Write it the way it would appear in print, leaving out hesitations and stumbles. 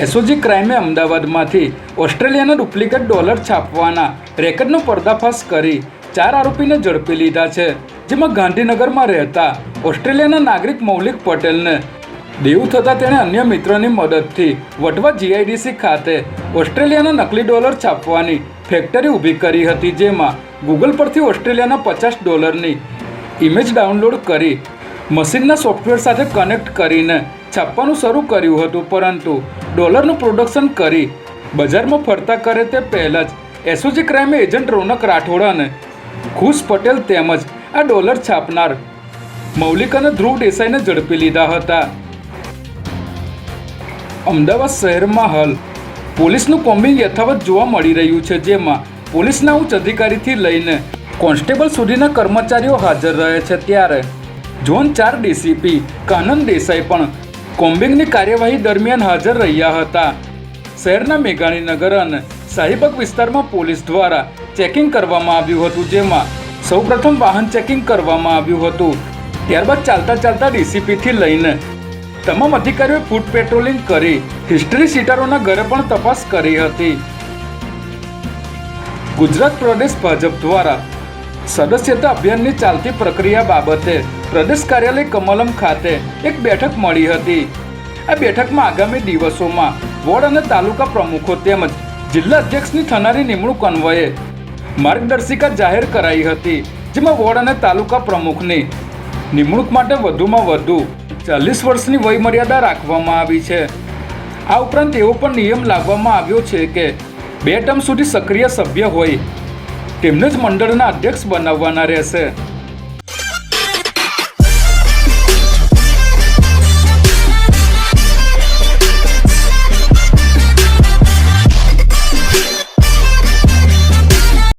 SOG ક્રાઇમે અમદાવાદમાંથી ઓસ્ટ્રેલિયાના duplicate dollar છાપવાના રેકેટનો પર્દાફાશ કરી 4 આરોપીને ઝડપી લીધા છે, જેમાં ગાંધીનગરમાં રહેતા ઓસ્ટ્રેલિયાના નાગરિક મૌલિક પટેલને દેવું થતાં તેણે અન્ય મિત્રની મદદથી વટવા જીઆઈડીસી ખાતે ઓસ્ટ્રેલિયાના નકલી ડોલર છાપવાની ફેક્ટરી ઊભી કરી હતી, જેમાં ગૂગલ પરથી ઓસ્ટ્રેલિયાના $50ની ઇમેજ ડાઉનલોડ કરી મશીનના સોફ્ટવેર સાથે કનેક્ટ કરીને છાપવાનું શરૂ કર્યું હતું, પરંતુ ડોલરનું પ્રોડક્શન કરી બજારમાં ફરતા કરે તે પહેલાં જ એસઓજી ક્રાઇમે એજન્ટ રોનક રાઠોડ અને ખુશ પટેલ તેમજ આ ડોલર છાપનાર મૌલિક અને ધ્રુવ દેસાઈને ઝડપી લીધા હતા. અમદાવાદ શહેરમાં હાલ પોલીસનું કોમ્બિંગ યથાવત જોવા મળી રહ્યું છે, જેમાં પોલીસના ઉચ્ચ અધિકારીથી લઈને કોન્સ્ટેબલ સુધીના કર્મચારીઓ હાજર રહે છે. ત્યારે ઝોન 4 ડીસીપી કાનન દેસાઈ પણ કોમ્બિંગની કાર્યવાહી દરમિયાન હાજર રહ્યા હતા. શહેરના મેઘાણીનગર અને શાહીબાગ વિસ્તારમાં પોલીસ દ્વારા ચેકિંગ કરવામાં આવ્યું હતું, જેમાં સૌપ્રથમ વાહન ચેકિંગ કરવામાં આવ્યું હતું. ત્યારબાદ ચાલતા ડીસીપીથી લઈને તમામ અધિકારીઓએ ફૂટ પેટ્રોલિંગ કરી હિસ્ટ્રી સીટરોના ઘરે પણ તપાસ કરી હતી. ગુજરાત પ્રદેશ ભાજપ દ્વારા સદસ્યતા અભિયાનની ચાલતી પ્રક્રિયા બાબતે પ્રદેશ કાર્યાલય કમલમ ખાતે એક બેઠક મળી હતી. આ બેઠકમાં આગામી દિવસોમાં વોર્ડ અને તાલુકા પ્રમુખો તેમજ જિલ્લા અધ્યક્ષની થનારી નિમણૂક અન્વયે માર્ગદર્શિકા જાહેર કરાઈ હતી, જેમાં વોર્ડ અને તાલુકા પ્રમુખની નિમણૂક માટે વધુમાં વધુ 40 વર્ષની વયમર્યાદા રાખવામાં આવી છે. આ ઉપરાંત એવો પણ નિયમ લાવવામાં આવ્યો છે કે 2 ટર્મ સુધી સક્રિય સભ્ય હોય તેમને જ મંડળના અધ્યક્ષ બનાવવાના રહેશે.